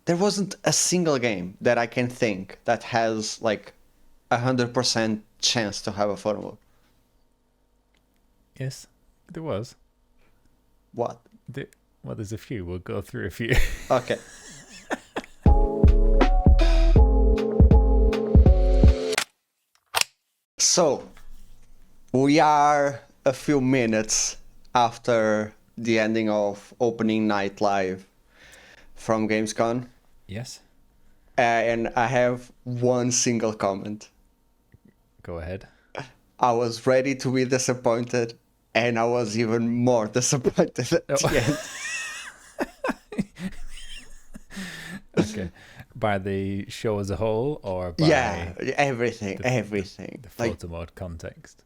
there wasn't a single game that I can think that has like 100% chance to have a photo mode. Yes, there was. What? Well, there's a few. We'll go through a few. Okay. So, we are a few minutes after the ending of Opening Night Live from Gamescom, Yes. and I have one single comment. Go ahead. I was ready to be disappointed, and I was even more disappointed at the end. Okay. By the show as a whole, or by everything. the Like photo mode context?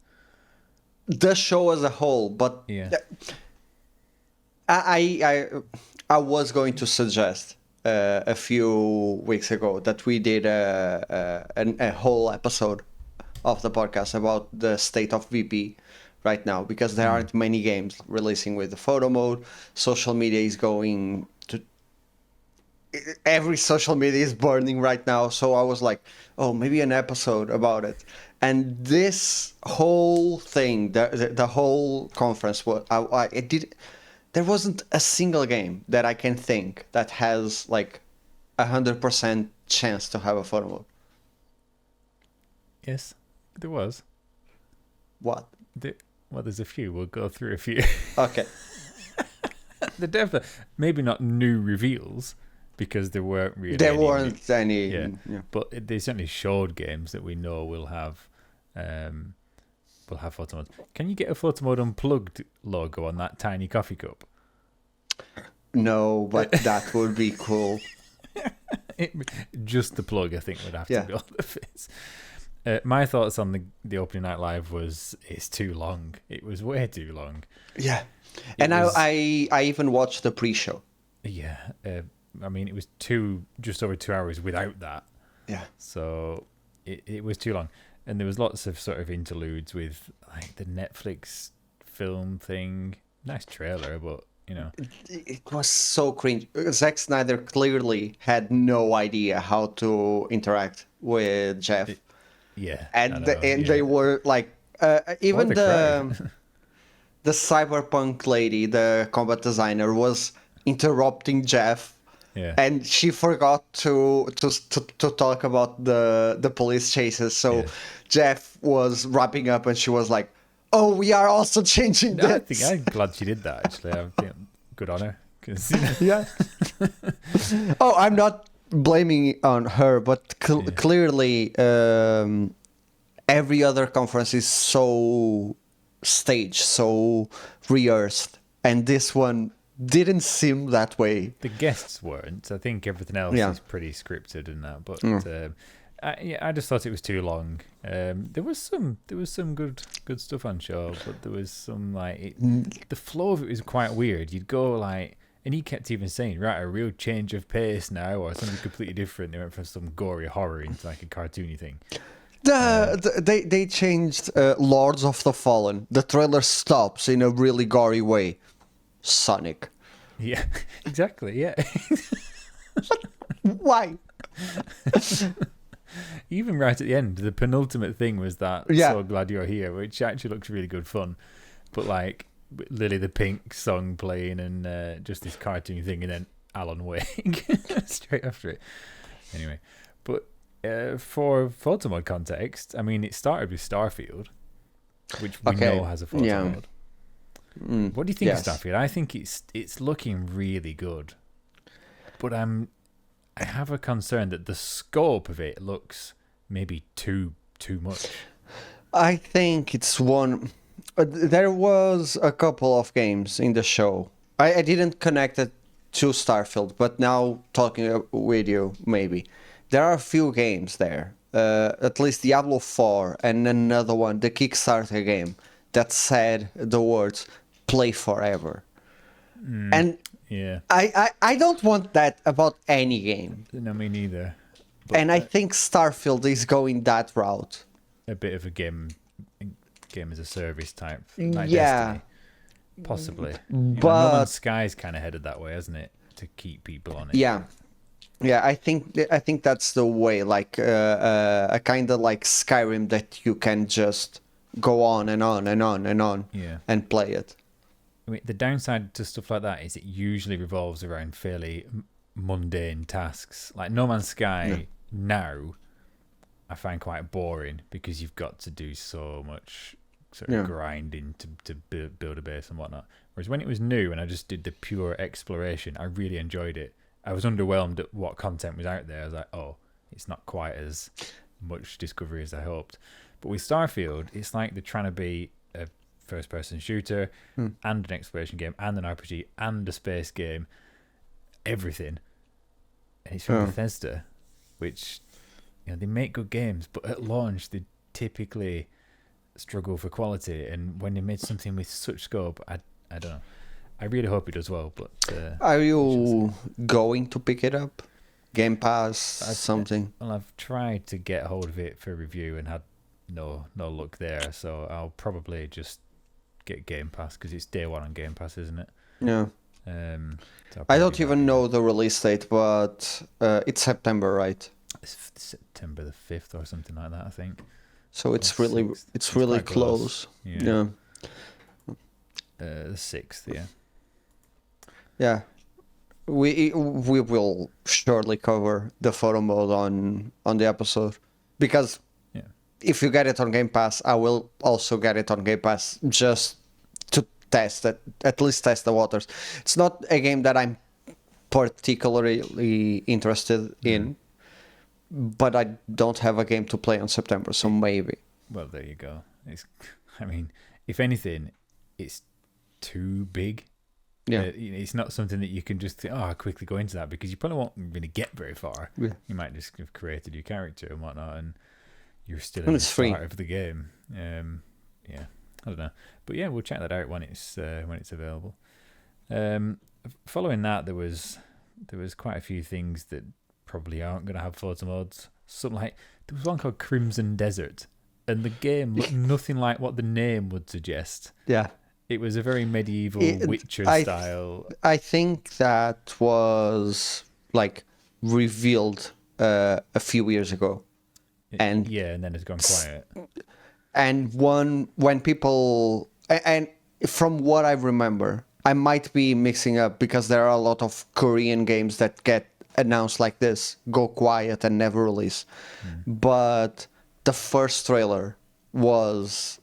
the show as a whole, but Yeah. I was going to suggest a few weeks ago that we did a whole episode of the podcast about the state of VP right now, because there aren't many games releasing with the photo mode. Social media is going to every social media is burning right now, so I was like, oh, maybe an episode about it. And this whole thing, the whole conference, there wasn't a single game that I can think that has like 100% chance to have a photo mode. Yes, there was. What? Well, there's a few. We'll go through a few. Okay. The definitely maybe not new reveals, because there weren't really. There weren't any. Yeah. But they certainly showed games that we know will have photo modes. Can you get a Photo Mode Unplugged logo on that tiny coffee cup? No, but that would be cool. Just the plug, I think, would have Yeah. to be on the face. My thoughts on the opening night live was it's too long. It was way too long. Yeah. And I even watched the pre-show. Yeah. I mean, it was just over 2 hours without that. Yeah. So it was too long. And there was lots of sort of interludes with like the Netflix film thing. Nice trailer, but you know. It was so cringe. Zack Snyder clearly had no idea how to interact with Jeff. Yeah. And they were like, even the cyberpunk lady, the combat designer, was interrupting Jeff. Yeah. And she forgot to talk about the police chases. So Jeff was wrapping up, and she was like, "Oh, we are also changing this." I'm glad she did that. Actually, I think good on her. 'Cause, Yeah. Oh, I'm not blaming on her, but clearly, every other conference is so staged, so rehearsed, and this one didn't seem that way. the guests weren't. I think everything else is pretty scripted and that. But I just thought it was too long. There was some good stuff on show, but there was some the flow of it was quite weird. You'd go like, and he kept even saying, right, a real change of pace now, or something completely different. They went from some gory horror into like a cartoony thing. They changed Lords of the Fallen. The trailer stops in a really gory way. Sonic. Yeah, exactly. Yeah. Why? Even right at the end, the penultimate thing was that "So Glad You're Here," which actually looks really good fun. But like Lily the Pink song playing and just this cartoon thing, and then Alan Wake straight after it. Anyway, but for photo mode context, I mean, it started with Starfield, which we know has a photo mode. What do you think of Starfield? I think it's looking really good, but I have a concern that the scope of it looks maybe too much. I think it's one. There was a couple of games in the show. I didn't connect it to Starfield, but now talking with you, maybe there are a few games there. At least Diablo 4 and another one, the Kickstarter game, that said the words "play forever." And I don't want that about any game. No, me neither. But, and I think Starfield is going that route. A bit of a game as a service type, like Destiny, possibly. But No Man's Sky's kind of headed that way, hasn't it? To keep people on it. Yeah, Yeah, I think that's the way, like a kind of like Skyrim that you can just go on and on and on and on and play it. I mean, the downside to stuff like that is it usually revolves around fairly mundane tasks. Like No Man's Sky now, I find quite boring because you've got to do so much sort of grinding to build a base and whatnot. Whereas when it was new and I just did the pure exploration, I really enjoyed it. I was underwhelmed at what content was out there. I was like, oh, it's not quite as much discovery as I hoped. But with Starfield, it's like they're trying to be a first-person shooter and an exploration game and an RPG and a space game, everything. And it's from Bethesda, which, you know, they make good games, but at launch they typically struggle for quality. And when they made something with such scope, I don't know. I really hope it does well, but are you going to pick it up? Game Pass, something? Well, I've tried to get hold of it for review and had no luck there, so I'll probably just get Game Pass because it's day one on Game Pass, isn't it? Yeah. So I don't even know the release date, but it's September, right? It's September the 5th or something like that, I think. So it's really close. Yeah. The 6th, yeah. Yeah, we will surely cover the photo mode on the episode, because if you get it on Game Pass, I will also get it on Game Pass just to test it, at least test the waters. It's not a game that I'm particularly interested in, but I don't have a game to play on September, so maybe. Well, there you go. I mean, if anything, it's too big. Yeah, it's not something that you can just quickly go into that, because you probably won't really get very far. Yeah. You might just have created your character and whatnot, and you're still in the start of the game. I don't know, but yeah, we'll check that out when it's available. Following that, there was quite a few things that probably aren't going to have photo modes. Something like there was one called Crimson Desert, and the game looked nothing like what the name would suggest. Yeah. It was a very medieval Witcher style. I think that was like revealed a few years ago, and then it's gone quiet. And when people, and from what I remember, I might be mixing up because there are a lot of Korean games that get announced like this, go quiet and never release. But the first trailer was.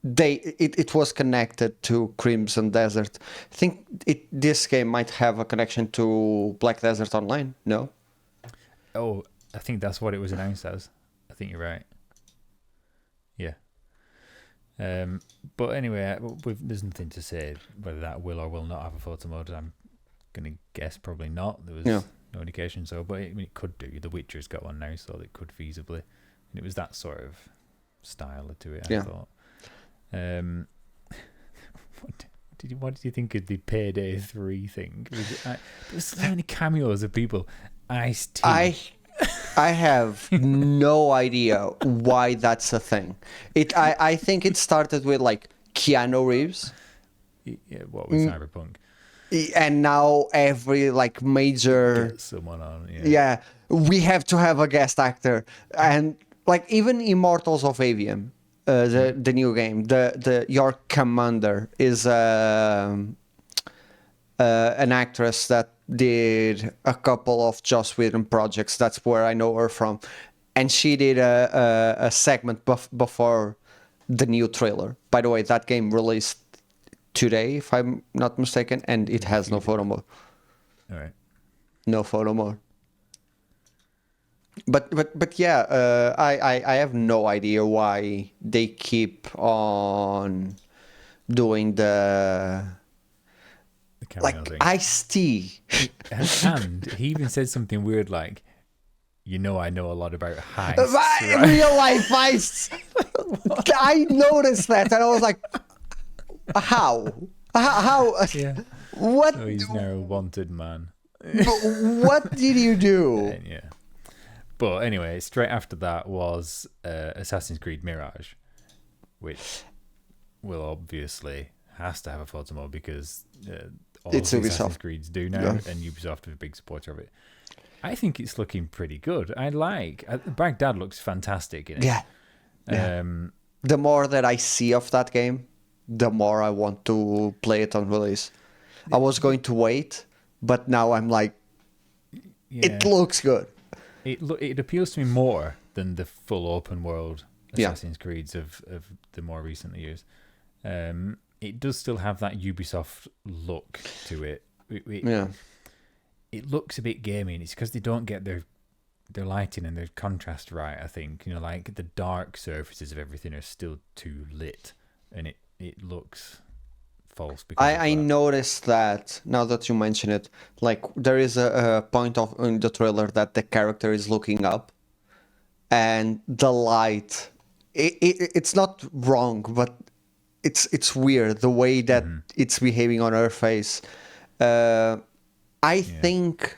It was connected to Crimson Desert. I think this game might have a connection to Black Desert Online. No? Oh, I think that's what it was announced as. I think you're right. Yeah. But anyway, there's nothing to say whether that will or will not have a photo mode. I'm going to guess probably not. There was no indication so, but it could do. The Witcher's got one now, so it could feasibly. And it was that sort of style to it, I thought. What did you think of the Payday 3 thing? There was so many cameos of people. Ice-T. I have no idea why that's a thing. I think it started with like Keanu Reeves. Yeah, what was Cyberpunk? And now every like major get someone on. Yeah, we have to have a guest actor, and like even Immortals of Avium. The new game, your commander is an actress that did a couple of Joss Whedon projects. That's where I know her from, and she did a segment before the new trailer. By the way, that game released today, if I'm not mistaken, and it has no photo mode. All right, no photo mode. But yeah, I have no idea why they keep on doing the like thing. Ice-T. And he even said something weird like, I know a lot about heists. Right? Real life heists. I noticed that and I was like, how? Yeah. What? Oh, he's now a wanted man. What did you do? Yeah. But anyway, straight after that was Assassin's Creed Mirage, which will obviously has to have a photo mode because all it's of Ubisoft. Assassin's Creeds do now, and Ubisoft is a big supporter of it. I think it's looking pretty good. Baghdad looks fantastic in it. Yeah. The more that I see of that game, the more I want to play it on release. I was going to wait, but now I'm like, it looks good. It appeals to me more than the full open world Assassin's Creeds of the more recent years. It does still have that Ubisoft look to it. It looks a bit gamey, and it's because they don't get their lighting and their contrast right, I think. Like the dark surfaces of everything are still too lit, and it looks false. I noticed that, now that you mention it, like there is a point in the trailer that the character is looking up, and the light, it's not wrong, but it's weird the way that it's behaving on her face. I think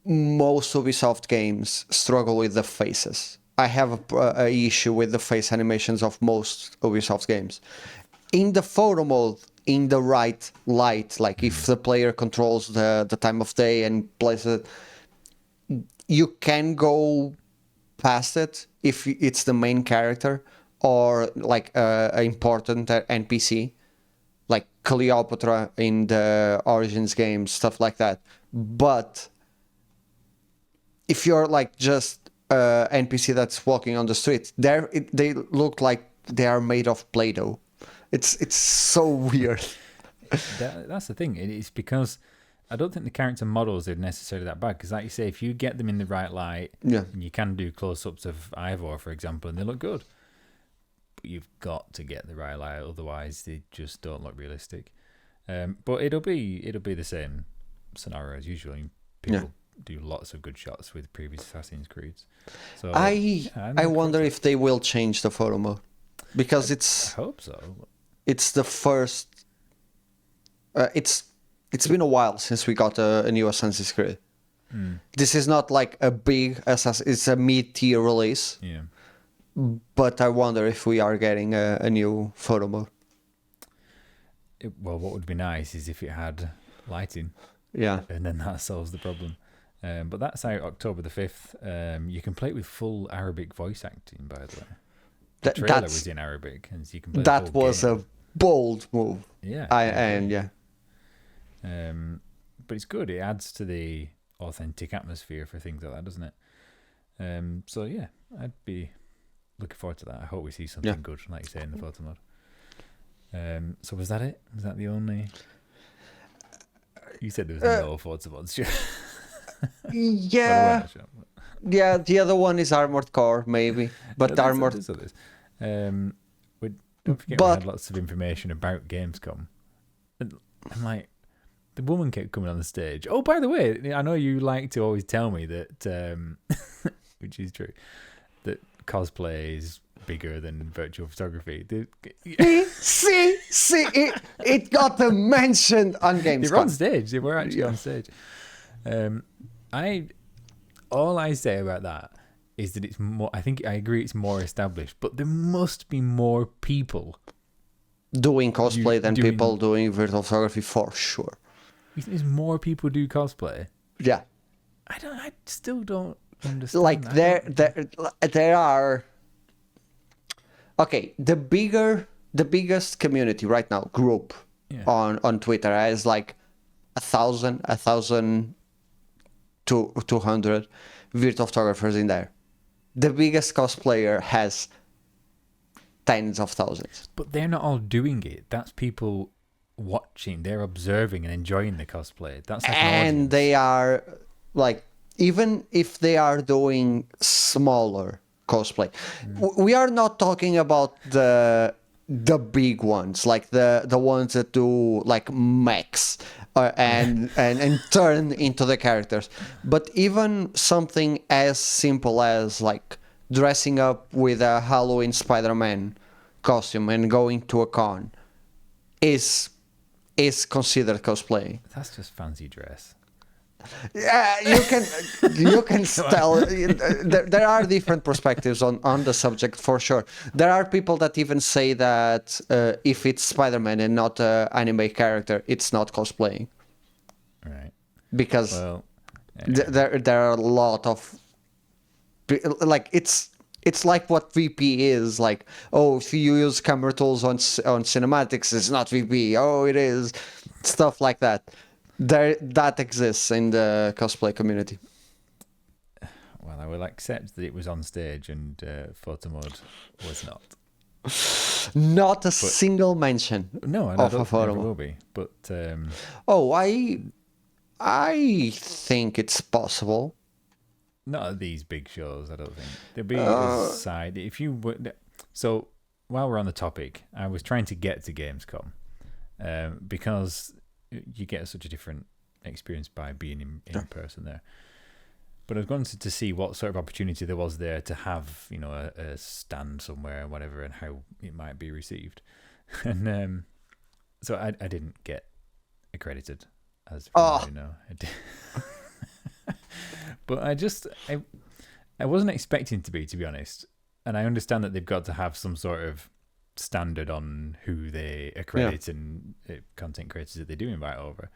most Ubisoft games struggle with the faces. I have a issue with the face animations of most Ubisoft games. In the photo mode, in the right light, like if the player controls the time of day and places it, you can go past it if it's the main character or like an important NPC, like Cleopatra in the Origins games, stuff like that. But if you're like just NPC that's walking on the street, they look like they are made of Play-Doh. It's so weird. That's the thing. It's because I don't think the character models are necessarily that bad. Because like you say, if you get them in the right light, and you can do close-ups of Ivor, for example, and they look good. But you've got to get the right light, otherwise they just don't look realistic. But it'll be the same scenario as usual. People do lots of good shots with previous Assassin's Creeds. So I wonder if they will change the photo mode, because I hope so. It's the first. It's been a while since we got a new Assassin's Creed. This is not like a big Assassin. It's a mid-tier release. Yeah. But I wonder if we are getting a new photo mode. Well, what would be nice is if it had lighting. Yeah. And then that solves the problem. But that's out October the 5th. You can play it with full Arabic voice acting, by the way. The trailer was in Arabic, and you can play that was game. A bold move. Yeah. But it's good. It adds to the authentic atmosphere for things like that, doesn't it? So yeah, I'd be looking forward to that. I hope we see something good, like you say, in the photo mode. So was that it? Was that the only? You said there was no photo mods. Yeah. The other one is Armored Core, maybe, but Armored. Don't forget, we had lots of information about Gamescom, and like the woman kept coming on the stage. Oh, by the way, I know you like to always tell me that, which is true, that cosplay is bigger than virtual photography. See, it got mentioned on Gamescom. They were on stage. They were actually on stage. All I say about that is that it's more. I think I agree it's more established, but there must be more people doing cosplay than people doing virtual photography, for sure. There's more people do cosplay. Yeah, I still don't understand. Like there are. Okay, the biggest community right now group on Twitter has like 1,000 to 200 virtual photographers in there. The biggest cosplayer has tens of thousands. But they're not all doing it. That's people watching. They're observing and enjoying the cosplay. That's like and they are like, even if they are doing smaller cosplay, we are not talking about the big ones, like the ones that do like mechs and turn into the characters, but even something as simple as like dressing up with a Halloween Spider-Man costume and going to a con is considered cosplay. That's just fancy dress. Yeah, you can tell. There are different perspectives on the subject, for sure. There are people that even say that if it's Spider-Man and not an anime character, it's not cosplaying. Right. Because There are a lot of like it's like what VP is like. Oh, if you use camera tools on cinematics, it's not VP. Oh, it is. Stuff like that. That exists in the cosplay community. Well, I will accept that it was on stage and Photomode was not. Not a single mention. No, and I don't think there will be. But I think it's possible. Not at these big shows, I don't think. There'll be a side. If you would, so while we're on the topic, I was trying to get to Gamescom because you get such a different experience by being in person there. But I was going to see what sort of opportunity there was there to have, you know, a stand somewhere or whatever, and how it might be received. And so I didn't get accredited, as you know. But I wasn't expecting to be honest. And I understand that they've got to have some sort of standard on who they accredit and content creators that they do invite over.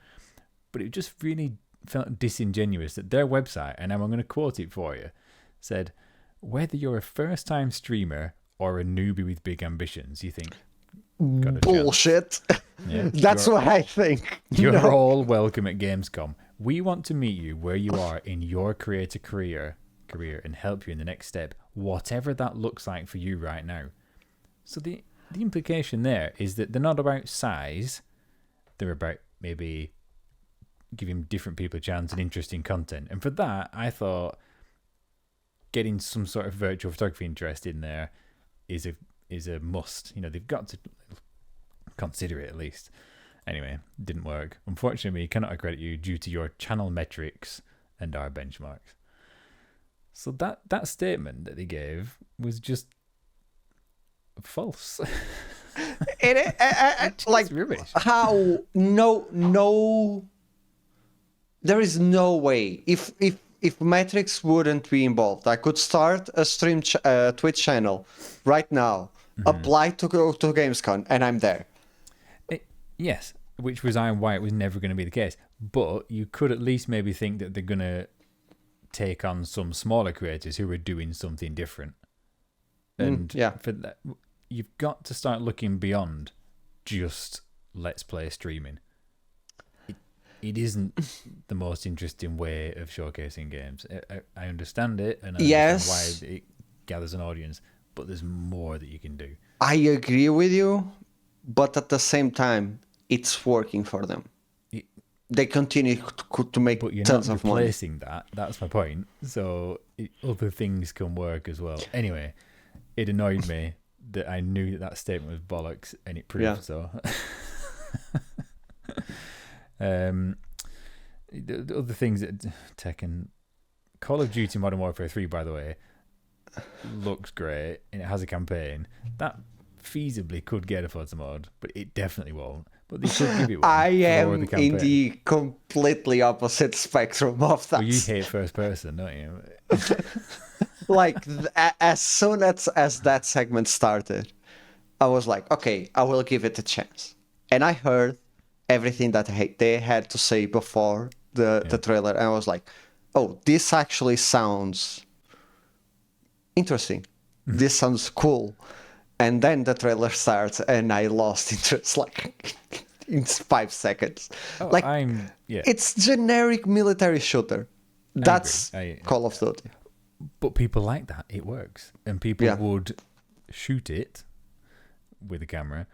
But it just really felt disingenuous that their website, and I'm going to quote it for you, said, whether you're a first-time streamer or a newbie with big ambitions, you think, bullshit. Yeah, that's what I think. You're all welcome at Gamescom. We want to meet you where you are in your creator career and help you in the next step, whatever that looks like for you right now. So the implication there is that they're not about size, they're about maybe giving different people a chance and interesting content. And for that, I thought getting some sort of virtual photography interest in there is a must. You know, they've got to consider it at least. Anyway, didn't work. Unfortunately, we cannot accredit you due to your channel metrics and our benchmarks. So that statement that they gave was just false. It's like rubbish. How no. There is no way. If metrics wouldn't be involved, I could start a stream Twitch channel right now, apply to go to Gamescom, and I'm there. Yes, which was why it was never going to be the case. But you could at least maybe think that they're going to take on some smaller creators who are doing something different. And for that, you've got to start looking beyond just let's play streaming. It isn't the most interesting way of showcasing games. I understand it, and I understand why it gathers an audience, but there's more that you can do. I agree with you, but at the same time, it's working for them. They continue to make tons of money. But you're not replacing that. That's my point. So other things can work as well. Anyway, it annoyed me that I knew that statement was bollocks, and it proved so. The other things that Tekken, Call of Duty Modern Warfare 3, by the way, looks great and it has a campaign that feasibly could get a photo mode, but it definitely won't. But they could give it one. I am in the completely opposite spectrum of that. Well, you hate first person, don't you? Like as soon as that segment started, I was like, okay, I will give it a chance, and I heard everything that they had to say before the trailer, and I was like, oh, this actually sounds interesting. This sounds cool. And then the trailer starts and I lost interest like in 5 seconds. It's generic military shooter. That's Call of Duty. But people like that. It works. And people would shoot it with a camera.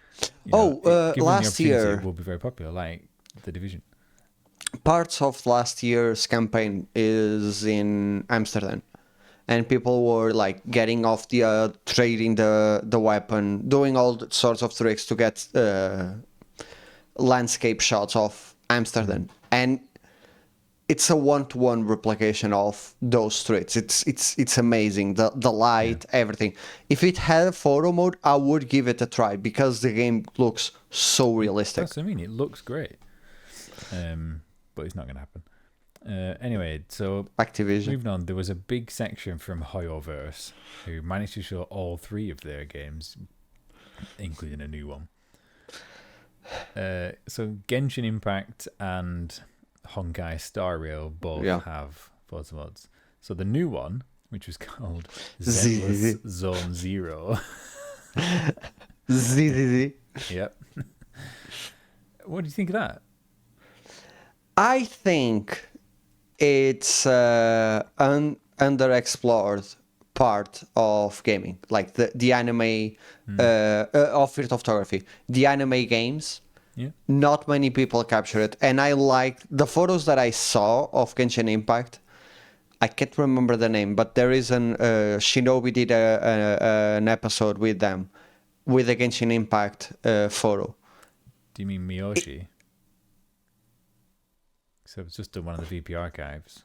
Last year it will be very popular, like The Division. Parts of last year's campaign is in Amsterdam, and people were like getting off the trading the weapon, doing all sorts of tricks to get landscape shots of Amsterdam, and it's a 1-to-1 replication of those streets. It's amazing. The light, everything. If it had a photo mode, I would give it a try because the game looks so realistic. That's what I mean. It looks great. But it's not going to happen. Anyway, so Activision. Moving on, there was a big section from Hoyoverse who managed to show all 3 of their games, including a new one. So Genshin Impact and Honkai Star Rail both have photo modes. So the new one, which was called Zenless Zone Zero. Z. Yep. What do you think of that? I think it's underexplored part of gaming, like the anime of virtual photography. The anime games, not many people capture it, and I like the photos that I saw of Genshin Impact. I can't remember the name, but there is Shinobi did an episode with them with a Genshin Impact photo. Do you mean Miyoshi? So it's just one of the VP archives.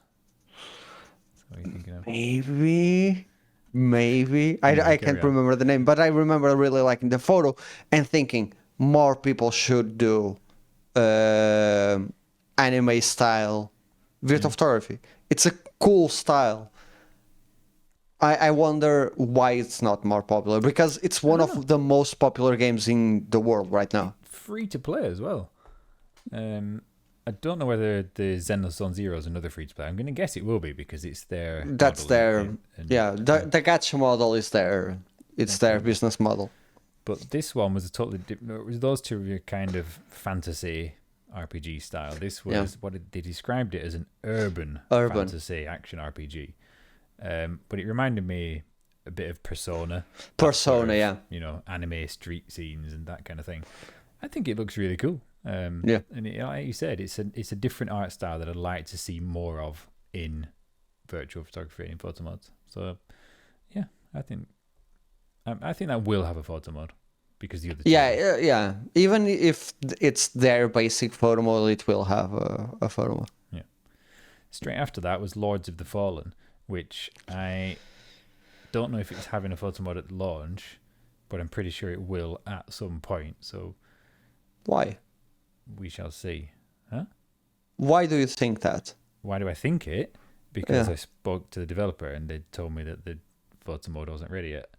So what are you thinking of? Maybe. I can't remember the name, but I remember really liking the photo and thinking more people should do anime style virtual photography. It's a cool style. I wonder why it's not more popular, because it's one of the most popular games in the world right now. Free to play as well. I don't know whether the Zenless Zone Zero is another free to play. I'm going to guess it will be because it's their. That's their. The gacha model is their. It's their business model. But this one was a totally different. Those two were kind of fantasy RPG style. This was they described it as an urban fantasy action RPG. But it reminded me a bit of Persona. Anime street scenes and that kind of thing. I think it looks really cool. And like you said, it's a different art style that I'd like to see more of in virtual photography and in photo modes. So, yeah, I think that will have a photo mode because the other two even if it's their basic photo mode, it will have a photo mode. Yeah. Straight after that was Lords of the Fallen, which I don't know if it's having a photo mode at launch, but I'm pretty sure it will at some point. So, why? We shall see. Huh? Why do you think that? Why do I think it? Because I spoke to the developer and they told me that the photo mode wasn't ready yet.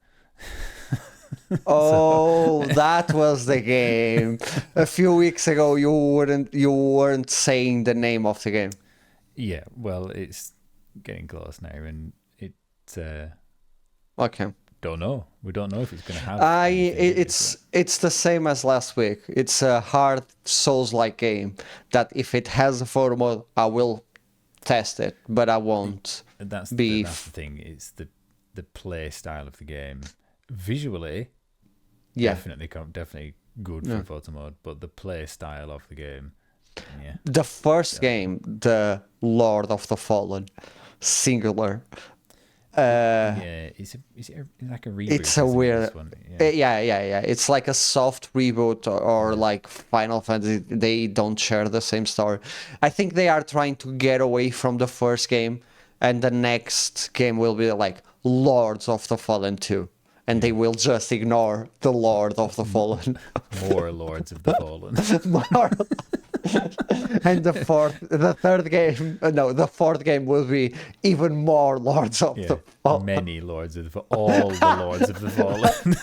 That was the game. A few weeks ago, you weren't saying the name of the game. Yeah, well, it's getting close now, and it's okay. Don't know. We don't know if it's going to have. It's the same as last week. It's a hard Souls-like game that if it has a photo mode, I will test it, but I won't. That's the thing. It's the play style of the game. Visually, definitely good for photo mode, but the play style of the game. Yeah. The first game, the Lord of the Fallen, singular. Is it like a reboot? It's a weird one? Yeah. It's like a soft reboot or like Final Fantasy. They don't share the same story. I think they are trying to get away from the first game, and the next game will be like Lords of the Fallen 2, and they will just ignore the Lord of the Fallen. More Lords of the Fallen. And the fourth game will be even more Lords of the Fallen. Many Lords of the Fallen. All the Lords of the Fallen.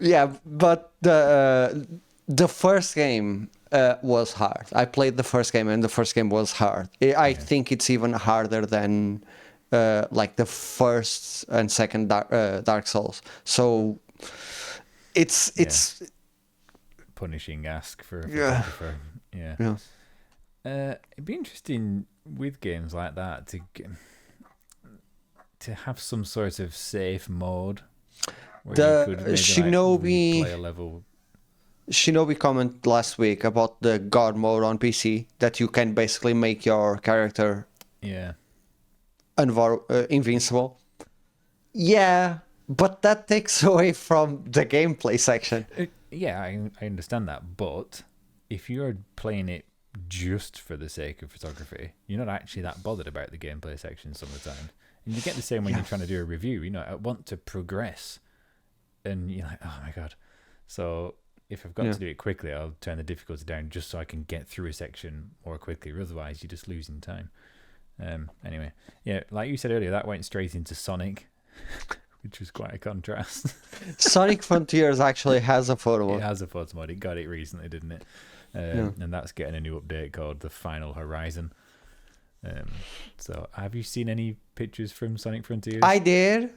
Yeah, but the first game was hard. I played the first game, and the first game was hard. I think it's even harder than like the first and second Dark Souls. So it's punishing ask for a photographer. Yeah. It'd be interesting with games like that to have some sort of safe mode where you could maybe play a level. Shinobi commented last week about the God mode on PC, that you can basically make your character invincible. Yeah, but that takes away from the gameplay section. I understand that, but if you're playing it just for the sake of photography, you're not actually that bothered about the gameplay section some of the time. And you get the same when you're trying to do a review. I want to progress, and you're like, oh my god. So if I've got to do it quickly, I'll turn the difficulty down just so I can get through a section more quickly. Otherwise, you're just losing time. Anyway, like you said earlier, that went straight into Sonic. Which was quite a contrast. Sonic Frontiers actually has a photo mode. It has a photo mode. It got it recently, didn't it? and that's getting a new update called the Final Horizon. So have you seen any pictures from Sonic Frontiers? I did.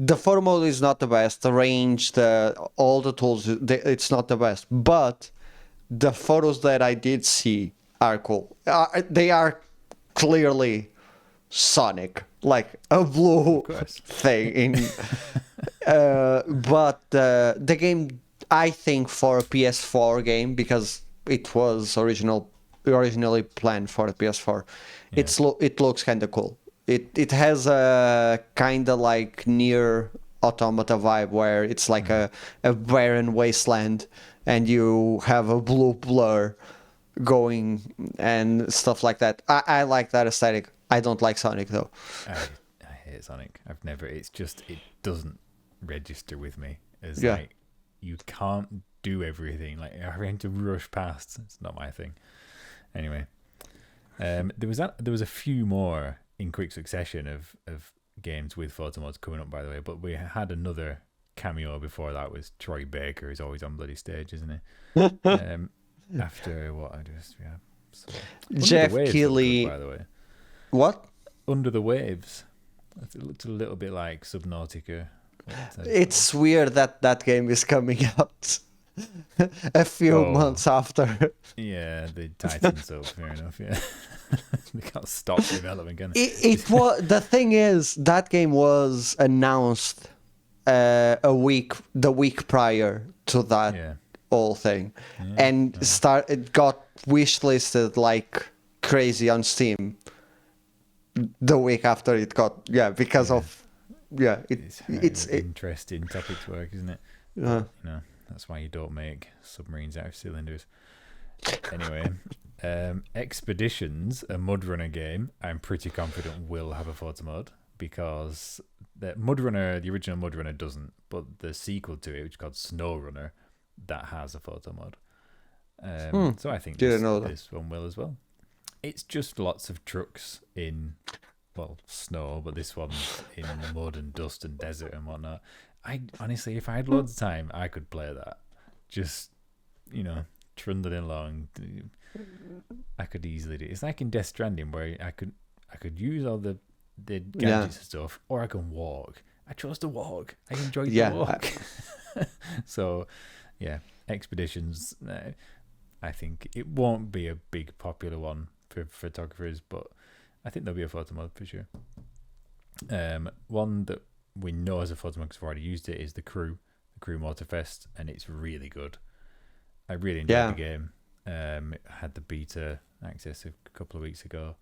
The photo mode is not the best. The range, all the tools, it's not the best. But the photos that I did see are cool. They are clearly Sonic, like a blue thing. But the game, I think, for a PS4 game, because it was originally planned for the PS4, it looks kind of cool. It has a kind of like near Automata vibe, where it's like a barren wasteland, and you have a blue blur going and stuff like that. I like that aesthetic. I don't like Sonic though. I hate Sonic. It doesn't register with me. It's like, you can't do everything. Like, having to rush past, it's not my thing. Anyway, there was a few more in quick succession of games with photo mods coming up, by the way, but we had another cameo before that. Was Troy Baker, who's always on bloody stage, isn't he? After what I just so. Jeff Keighley, by the way. What? Under the Waves. It looked a little bit like Subnautica. It's weird that game is coming out a few months after. Yeah, they tightened so fair enough. Yeah, they can't stop development, can they? It was, the thing is, that game was announced the week prior to that whole thing, and it got wishlisted like crazy on Steam the week after it got because of it's interesting topic to work, isn't it? That's why you don't make submarines out of cylinders. Anyway, Expeditions, a Mudrunner game, I'm pretty confident will have a photo mode, because the original Mudrunner doesn't, but the sequel to it, which is called SnowRunner, that has a photo mode. So I think this one will as well. It's just lots of trucks in, snow, but this one's in mud and dust and desert and whatnot. I honestly, if I had loads of time, I could play that. Just, trundling along. I could easily do it. It's like in Death Stranding, where I could use all the gadgets and stuff, or I can walk. I chose to walk. I enjoyed the walk. So, Expeditions. I think it won't be a big popular one for photographers, but I think there'll be a photo mode for sure. One that we know as a photo mode because we've already used it is the Crew Motorfest, and it's really good. I really enjoyed the game. I had the beta access a couple of weeks ago,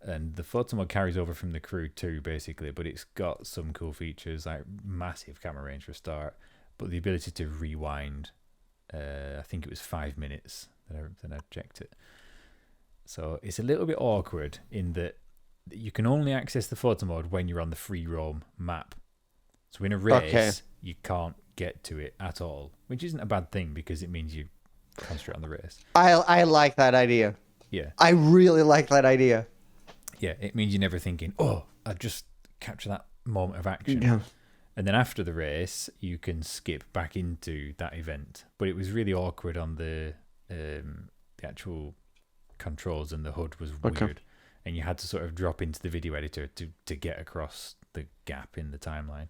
and the photo mode carries over from the Crew too, basically, but it's got some cool features, like massive camera range for a start, but the ability to rewind. I think it was 5 minutes that I checked it. So it's a little bit awkward in that you can only access the photo mode when you're on the free roam map. So in a race, you can't get to it at all, which isn't a bad thing because it means you concentrate on the race. I like that idea. Yeah. I really like that idea. Yeah, it means you're never thinking, I'll just capture that moment of action. Yeah. And then after the race, you can skip back into that event. But it was really awkward on the actual controls, and the HUD was weird. And you had to sort of drop into the video editor to get across the gap in the timeline.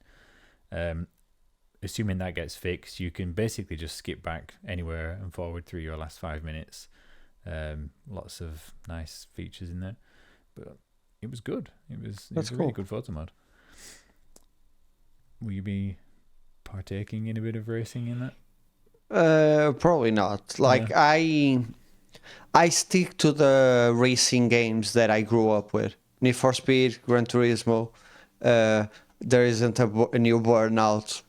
Assuming that gets fixed, you can basically just skip back anywhere and forward through your last 5 minutes. Lots of nice features in there. But it was good. It was a really good photo mode. Will you be partaking in a bit of racing in that? Probably not. Like, I stick to the racing games that I grew up with. Need for Speed, Gran Turismo. There isn't a new Burnout.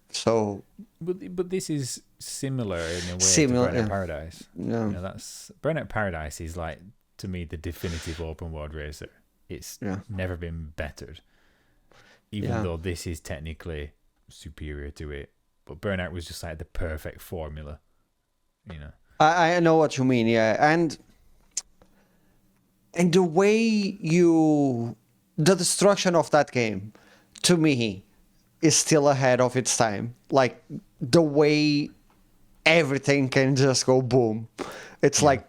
So, but this is similar in a way to Burnout Paradise. Yeah. That's Burnout Paradise is, like, to me, the definitive open world racer. It's never been bettered. Even though this is technically superior to it. But Burnout was just like the perfect formula. I know what you mean, and the way the destruction of that game, to me, is still ahead of its time. Like, the way everything can just go boom. It's like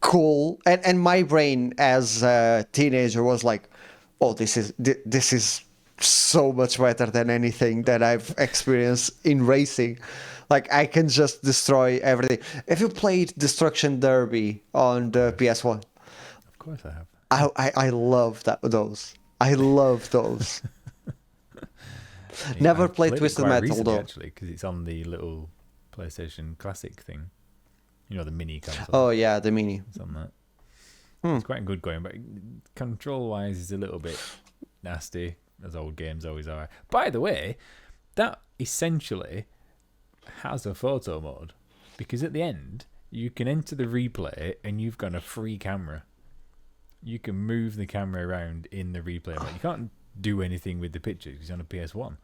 cool, and my brain as a teenager was like, oh, this is so much better than anything that I've experienced in racing. Like, I can just destroy everything. Have you played Destruction Derby on the PS1? Of course I have. I love those. I love those. Never played Twisted Metal recently, though. Actually, because it's on the little PlayStation Classic thing. You know, the mini console. Oh yeah, the mini. It's on that. It's quite good going, but control-wise is a little bit nasty, as old games always are. By the way, that essentially has a photo mode, because at the end you can enter the replay and you've got a free camera. You can move the camera around in the replay, but you can't do anything with the pictures because it's on a PS1.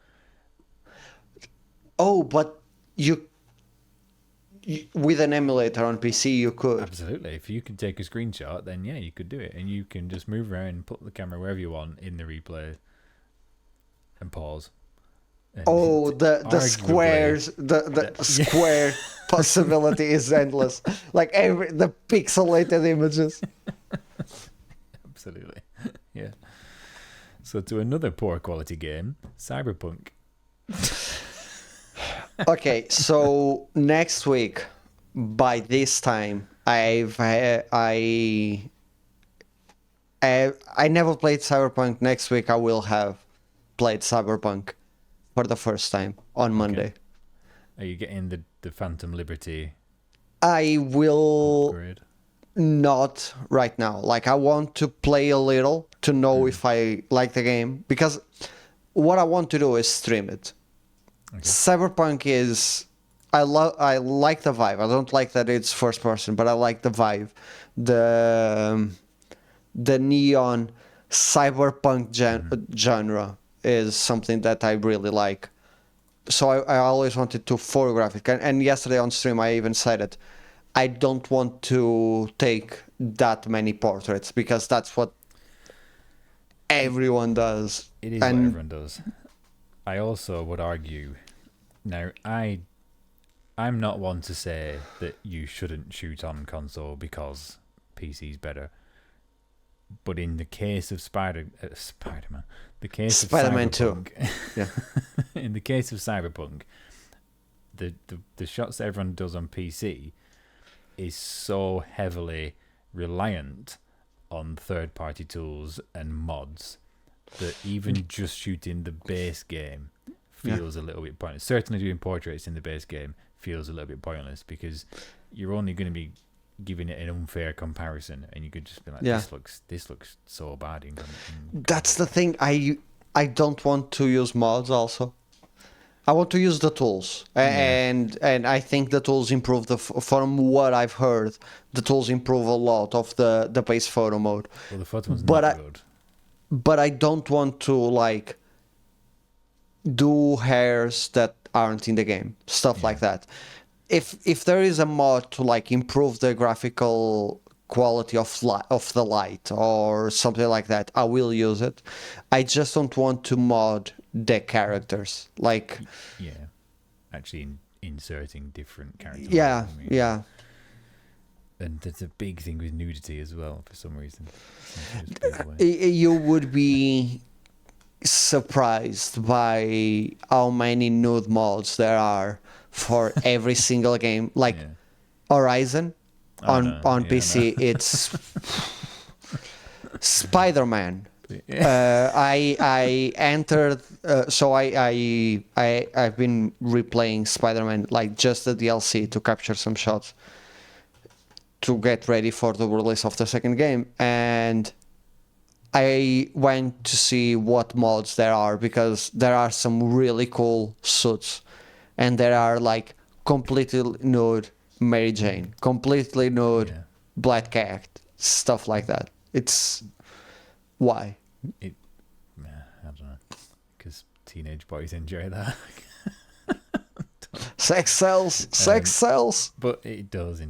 Oh, but you with an emulator on PC you could. Absolutely. If you can take a screenshot, then yeah, you could do it, and you can just move around and put the camera wherever you want in the replay and pause. And the squares, the square possibility is endless. Like the pixelated images. Absolutely. Yeah. So to another poor quality game, Cyberpunk. Okay, so next week, by this time, I never played Cyberpunk. Next week, I will have played Cyberpunk for the first time on Monday. Are you getting the Phantom Liberty? I will upgrade? Not right now. Like, I want to play a little to know if I like the game, because what I want to do is stream it. Okay. Cyberpunk is, I like the vibe. I don't like that it's first person, but I like the vibe. The neon cyberpunk genre is something that I really like. So I always wanted to photograph it. And yesterday on stream I even said it. I don't want to take that many portraits, because that's what everyone does. It is what everyone does. I also would argue, now I'm not one to say that you shouldn't shoot on console because PC's better, but in the case of Spider-Man, the case Spider-Man of Cyberpunk, 2, yeah. In the case of Cyberpunk, the shots that everyone does on PC is so heavily reliant on third-party tools and mods that even just shooting the base game feels a little bit pointless. Certainly doing portraits in the base game feels a little bit pointless, because you're only going to be giving it an unfair comparison, and you could just be like, this looks so bad. That's the thing. I don't want to use mods also. I want to use the tools, and I think the tools improve from what I've heard. The tools improve a lot of the base photo mode. Well, the photo mode's not good. But I don't want to like do hairs that aren't in the game, stuff like that. If there is a mod to like improve the graphical quality of the light or something like that, I will use it. I just don't want to mod the characters, like actually inserting different characters. Yeah. And there's a big thing with nudity as well for some reason. You would be surprised by how many nude mods there are for every single game. Like Horizon on PC, it's Spider-Man. I entered, so I've been replaying Spider-Man, like just the DLC, to capture some shots to get ready for the release of the second game, and I went to see what mods there are, because there are some really cool suits, and there are like completely nude Mary Jane, completely nude Black Cat, stuff like that. It's why? I don't know, because teenage boys enjoy that. Sex sells. But it does.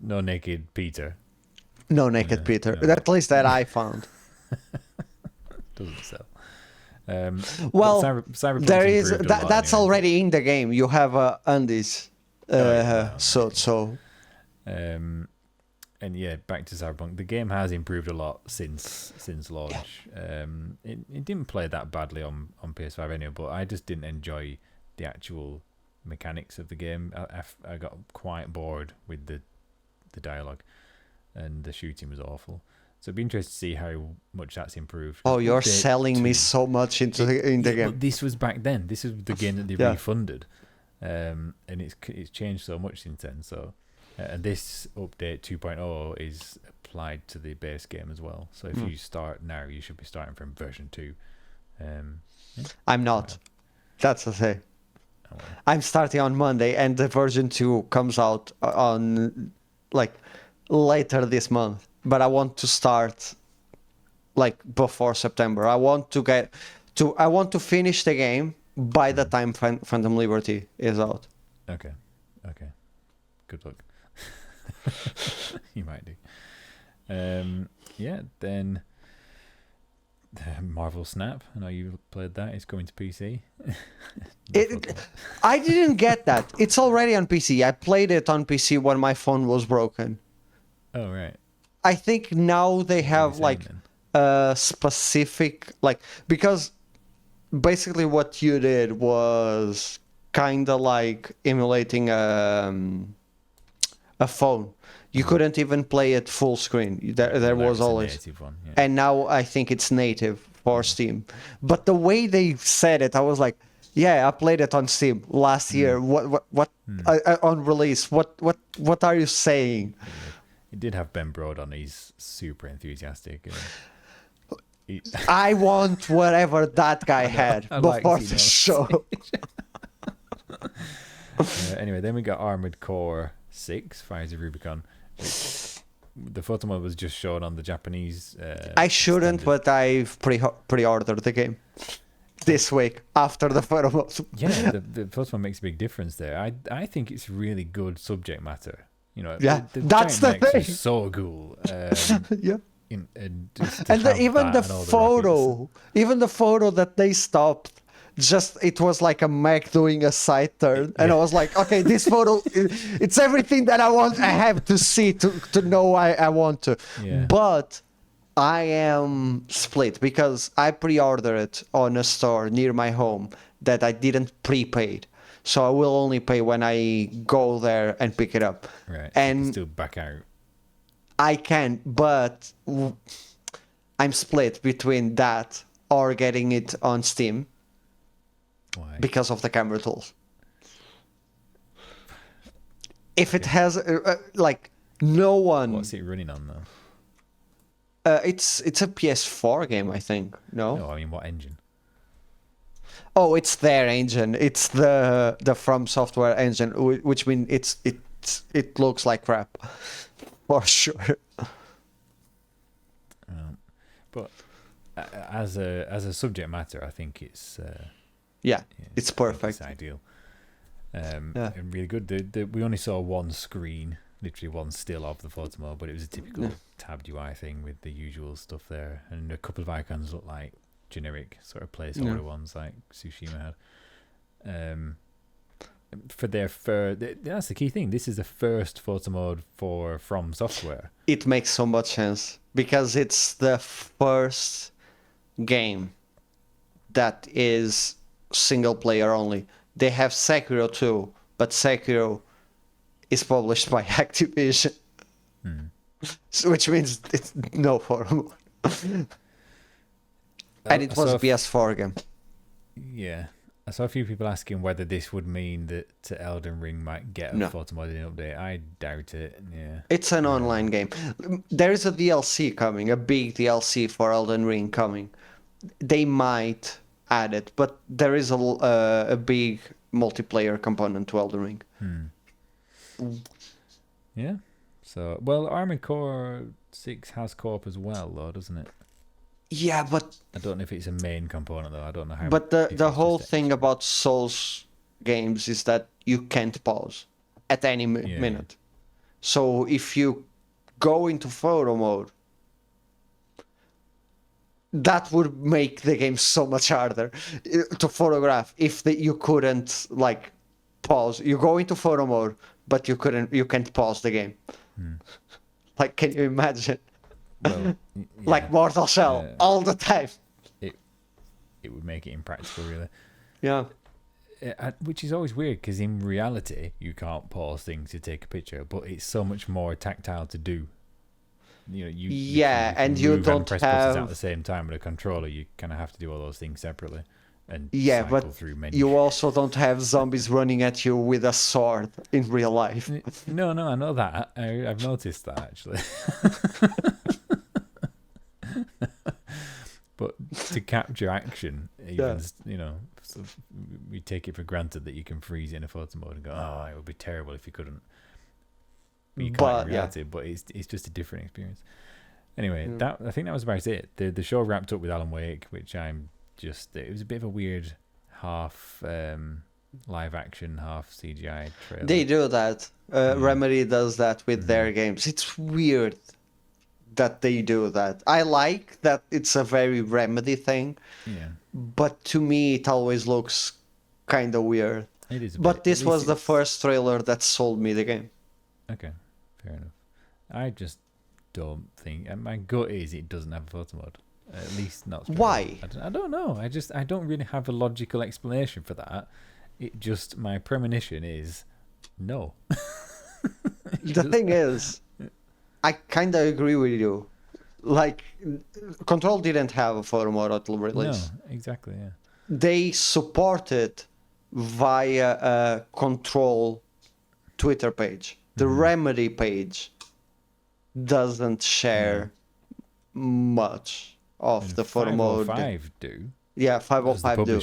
No naked Peter. No naked Peter. No. At least that I found. Doesn't sell. Well, Cyberpunk there is that's already in the game. You have undies And yeah, back to Cyberpunk. The game has improved a lot since launch. It didn't play that badly on PS5 anyway, but I just didn't enjoy the actual mechanics of the game. I got quite bored with the dialogue, and the shooting was awful. So it'd be interesting to see how much that's improved. Oh, you're selling me so much in the game. But this was back then. This is the game that they refunded, and it's changed so much since then. So. And this update 2.0 is applied to the base game as well. So if you start now, you should be starting from version 2. I'm not. That's the thing. Oh, well. I'm starting on Monday, and the version 2 comes out on later this month. But I want to start before September. I want to finish the game by the time Phantom Liberty is out. Okay. Good luck. You might do. Then Marvel Snap. I know you played that. It's coming to PC. I didn't get that. It's already on PC. I played it on PC when my phone was broken. Oh, right. I think now they have a specific because basically what you did was kind of like emulating a phone. You couldn't even play it full screen. There was always native one, yeah. And now I think it's native for Steam. But the way they said it, I was like, yeah, I played it on Steam last year. What on release? What are you saying? It did have Ben Broad on. He's super enthusiastic. I want whatever that guy had before the show. Anyway, then we got Armored Core 6, Fires of Rubicon. The Photomode was just shown on the Japanese. I shouldn't, standard. but I've pre-ordered the game this week after the Photomode. Yeah, the Photomode makes a big difference there. I think it's really good subject matter. That's the thing. Is so cool. Yeah. Even the photo that they stopped. It was like a Mac doing a side turn, and I was like, okay, this photo, it's everything that I have to see to know I want to. Yeah. But I am split because I pre-ordered it on a store near my home that I didn't prepaid. So I will only pay when I go there and pick it up. Right. And still back out. I can, but I'm split between that or getting it on Steam. Why? Because of the camera tools. If it has no one. What's it running on though? It's a PS4 game, I think. No, I mean what engine? Oh, it's their engine. It's the From Software engine, which means it looks like crap, for sure. But as a subject matter, I think it's. It's perfect. It's ideal. And really good. We only saw one screen, literally one still of the Photomode, but it was a typical tabbed UI thing with the usual stuff there, and a couple of icons look like generic sort of placeholder ones like Tsushima had. That's the key thing. This is the first Photomode from Software. It makes so much sense because it's the first game that is single player only. They have Sekiro too, but Sekiro is published by Activision, which means it's no Photomode. And it was a PS4 game. Yeah. I saw a few people asking whether this would mean that Elden Ring might get a Photomode update. I doubt it. Yeah. It's an online game. There is a DLC coming, a big DLC for Elden Ring coming. They might add it, but there is a big multiplayer component to Elden Ring. Yeah. So, well, Armored Core 6 has co-op as well, though, doesn't it? Yeah, but I don't know if it's a main component, though. I don't know how. But the whole thing about Souls games is that you can't pause at any minute. So if you go into photo mode, that would make the game so much harder to photograph if you couldn't pause. You go into photo mode, but you can't pause the game. Like, can you imagine? Well, like Mortal Shell all the time. It would make it impractical, really. Yeah. Which is always weird, because in reality, you can't pause things to take a picture, but it's so much more tactile to do. You know, you and you move don't and press buttons at the same time with a controller. You kind of have to do all those things separately. And cycle through menus. You also don't have zombies running at you with a sword in real life. No, I know that. I've noticed that, actually. But to capture action, even, you know, we take it for granted that you can freeze it in a photo mode and go, oh, it would be terrible if you couldn't. But you can't in reality, but it's just a different experience. Anyway, I think that was about it. The show wrapped up with Alan Wake, which it was a bit of a weird half live action, half CGI trailer. They do that. Remedy does that with their games. It's weird that they do that. I like that it's a very Remedy thing. Yeah. But to me, it always looks kind of weird. It is. But this was the first trailer that sold me the game. Okay, fair enough. I just don't think. And my gut is it doesn't have a photo mode. At least not. Why? I don't know. I don't really have a logical explanation for that. It just, my premonition is no. The thing is, I kind of agree with you. Like, Control didn't have a photo mode until release. No, exactly, yeah. They support it via a Control Twitter page. The Remedy page doesn't share much of the photo mode. 505 do. Yeah, 505 do.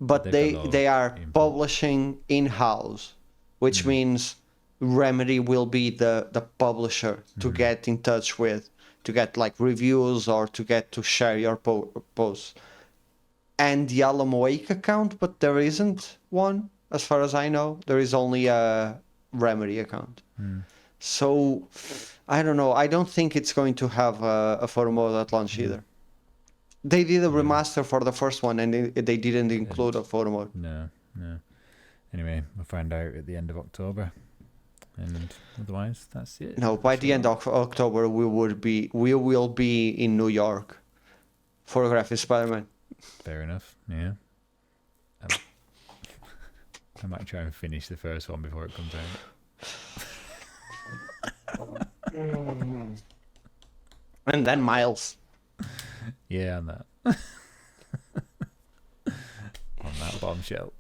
But they are publishing in-house, which means Remedy will be the publisher to get in touch with, to get like reviews or to share your posts. And the Alan Wake account, but there isn't one, as far as I know. There is only a Remedy account. So, I don't know. I don't think it's going to have a photo mode at launch either. They did a remaster for the first one, and they didn't include a photo mode. No. Anyway, we'll find out at the end of October. And otherwise, that's it. No, by the end of October, we will be in New York photographing Spider-Man. Fair enough, yeah. I might try and finish the first one before it comes out. And then Miles. Yeah, on that. On that bombshell.